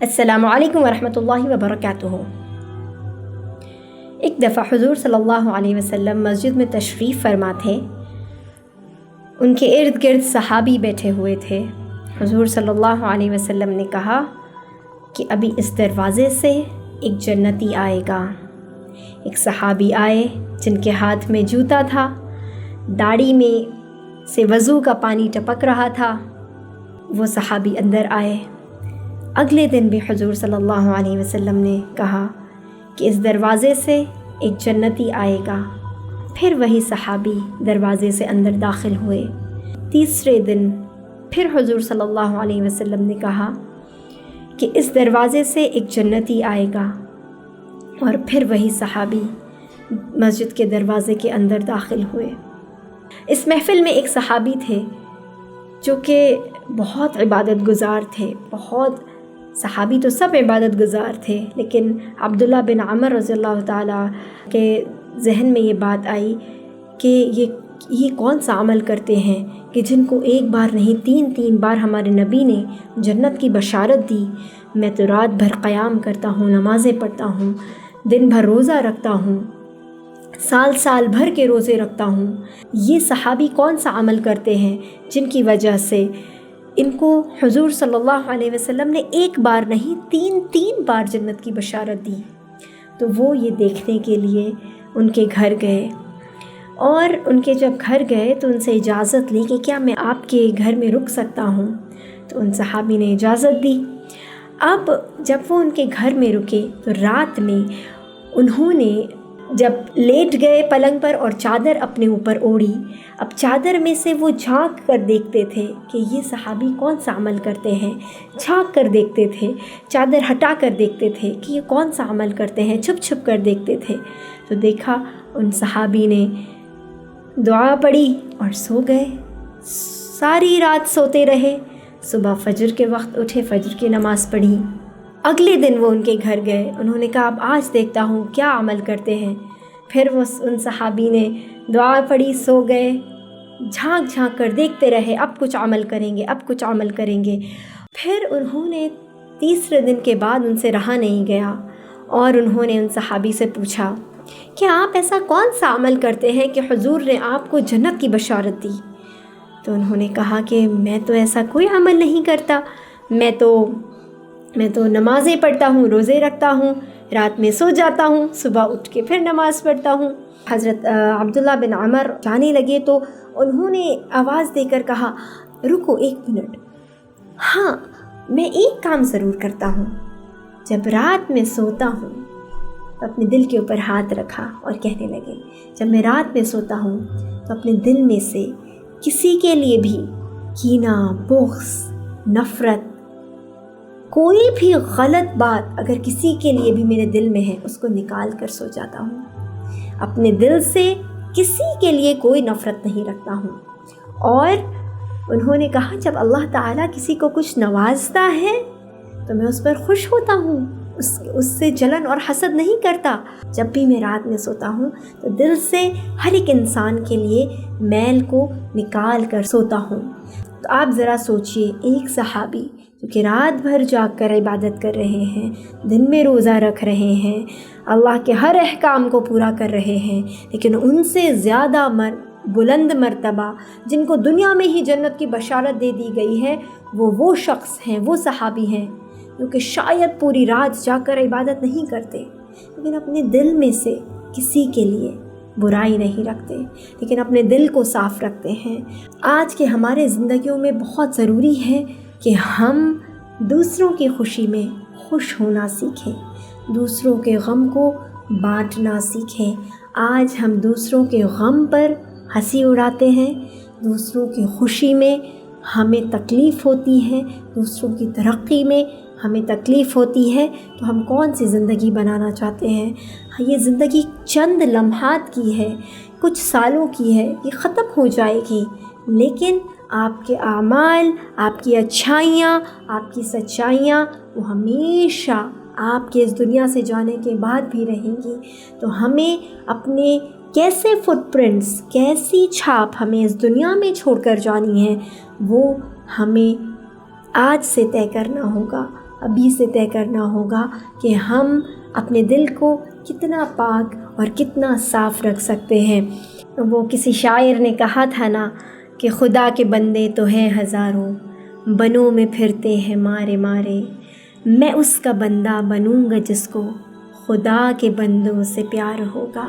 السلام علیکم ورحمۃ اللہ وبرکاتہ۔ ایک دفعہ حضور صلی اللہ علیہ وسلم مسجد میں تشریف فرما تھے۔ ان کے ارد گرد صحابی بیٹھے ہوئے تھے۔ حضور صلی اللہ علیہ وسلم نے کہا کہ ابھی اس دروازے سے ایک جنتی آئے گا۔ ایک صحابی آئے جن کے ہاتھ میں جوتا تھا، داڑھی میں سے وضو کا پانی ٹپک رہا تھا۔ وہ صحابی اندر آئے۔ اگلے دن بھی حضور صلی اللہ علیہ وسلم نے کہا کہ اس دروازے سے ایک جنتی آئے گا۔ پھر وہی صحابی دروازے سے اندر داخل ہوئے۔ تیسرے دن پھر حضور صلی اللہ علیہ وسلم نے کہا کہ اس دروازے سے ایک جنتی آئے گا، اور پھر وہی صحابی مسجد کے دروازے کے اندر داخل ہوئے۔ اس محفل میں ایک صحابی تھے جو کہ بہت عبادت گزار تھے۔ صحابی تو سب عبادت گزار تھے، لیکن عبداللہ بن عمر رضی اللہ تعالیٰ کے ذہن میں یہ بات آئی کہ یہ کون سا عمل کرتے ہیں کہ جن کو ایک بار نہیں تین بار ہمارے نبی نے جنت کی بشارت دی۔ میں تو رات بھر قیام کرتا ہوں، نمازیں پڑھتا ہوں، دن بھر روزہ رکھتا ہوں، سال بھر کے روزے رکھتا ہوں۔ یہ صحابی کون سا عمل کرتے ہیں جن کی وجہ سے ان کو حضور صلی اللہ علیہ وسلم نے ایک بار نہیں تین بار جنت کی بشارت دی؟ تو وہ یہ دیکھنے کے لیے ان کے گھر گئے، اور ان کے جب گھر گئے تو ان سے اجازت لی کہ کیا میں آپ کے گھر میں رک سکتا ہوں؟ تو ان صحابی نے اجازت دی۔ اب جب وہ ان کے گھر میں رکے تو رات میں انہوں نے جب لیٹ گئے پلنگ پر اور چادر اپنے اوپر اوڑھی، اب چادر میں سے وہ جھانک کر دیکھتے تھے کہ یہ صحابی کون سا عمل کرتے ہیں، جھانک کر دیکھتے تھے، چادر ہٹا کر دیکھتے تھے کہ یہ کون سا عمل کرتے ہیں، چھپ کر دیکھتے تھے۔ تو دیکھا ان صحابی نے دعا پڑھی اور سو گئے۔ ساری رات سوتے رہے، صبح فجر کے وقت اٹھے، فجر کی نماز پڑھی۔ اگلے دن وہ ان کے گھر گئے، انہوں نے کہا اب آج دیکھتا ہوں کیا عمل کرتے ہیں۔ پھر وہ ان صحابی نے دعا پڑھی، سو گئے، جھانک کر دیکھتے رہے، اب کچھ عمل کریں گے۔ پھر انہوں نے تیسرے دن کے بعد ان سے رہا نہیں گیا، اور انہوں نے ان صحابی سے پوچھا کہ آپ ایسا کون سا عمل کرتے ہیں کہ حضور نے آپ کو جنت کی بشارت دی؟ تو انہوں نے کہا کہ میں تو ایسا کوئی عمل نہیں کرتا، میں تو نمازیں پڑھتا ہوں، روزے رکھتا ہوں، رات میں سو جاتا ہوں، صبح اٹھ کے پھر نماز پڑھتا ہوں۔ حضرت عبداللہ بن عمر جانے لگے تو انہوں نے آواز دے کر کہا رکو ایک منٹ، ہاں میں ایک کام ضرور کرتا ہوں، جب رات میں سوتا ہوں تو اپنے دل کے اوپر ہاتھ رکھا اور کہنے لگے جب میں رات میں سوتا ہوں تو اپنے دل میں سے کسی کے لیے بھی کینہ، بغض، نفرت، کوئی بھی غلط بات اگر کسی کے لیے بھی میرے دل میں ہے اس کو نکال کر سو جاتا ہوں۔ اپنے دل سے کسی کے لیے کوئی نفرت نہیں رکھتا ہوں۔ اور انہوں نے کہا جب اللہ تعالیٰ کسی کو کچھ نوازتا ہے تو میں اس پر خوش ہوتا ہوں، اس سے جلن اور حسد نہیں کرتا۔ جب بھی میں رات میں سوتا ہوں تو دل سے ہر ایک انسان کے لیے میل کو نکال کر سوتا ہوں۔ تو آپ ذرا سوچئے، ایک صحابی جو کہ رات بھر جاگ کر عبادت کر رہے ہیں، دن میں روزہ رکھ رہے ہیں، اللہ کے ہر احکام کو پورا کر رہے ہیں، لیکن ان سے زیادہ بلند مرتبہ جن کو دنیا میں ہی جنت کی بشارت دے دی گئی ہے، وہ شخص ہیں، وہ صحابی ہیں جو کہ شاید پوری رات جا کر عبادت نہیں کرتے، لیکن اپنے دل میں سے کسی کے لیے برائی نہیں رکھتے، لیکن اپنے دل کو صاف رکھتے ہیں۔ آج کے ہمارے زندگیوں میں بہت ضروری ہے کہ ہم دوسروں کی خوشی میں خوش ہونا سیکھیں، دوسروں کے غم کو بانٹنا سیکھیں۔ آج ہم دوسروں کے غم پر ہنسی اڑاتے ہیں، دوسروں کی خوشی میں ہمیں تکلیف ہوتی ہے، دوسروں کی ترقی میں ہمیں تکلیف ہوتی ہے، تو ہم کون سی زندگی بنانا چاہتے ہیں؟ یہ زندگی چند لمحات کی ہے، کچھ سالوں کی ہے، یہ ختم ہو جائے گی، لیکن آپ کے اعمال، آپ کی اچھائیاں، آپ کی سچائیاں وہ ہمیشہ آپ کے اس دنیا سے جانے کے بعد بھی رہیں گی۔ تو ہمیں اپنے کیسے فٹ پرنٹس، کیسی چھاپ ہمیں اس دنیا میں چھوڑ کر جانی ہے، وہ ہمیں آج سے طے کرنا ہوگا۔ ابھی سے طے کرنا ہوگا کہ ہم اپنے دل کو کتنا پاک اور کتنا صاف رکھ سکتے ہیں۔ وہ کسی شاعر نے کہا تھا نا کہ خدا کے بندے تو ہیں ہزاروں، بنوں میں پھرتے ہیں مارے مارے، میں اس کا بندہ بنوں گا جس کو خدا کے بندوں سے پیار ہوگا۔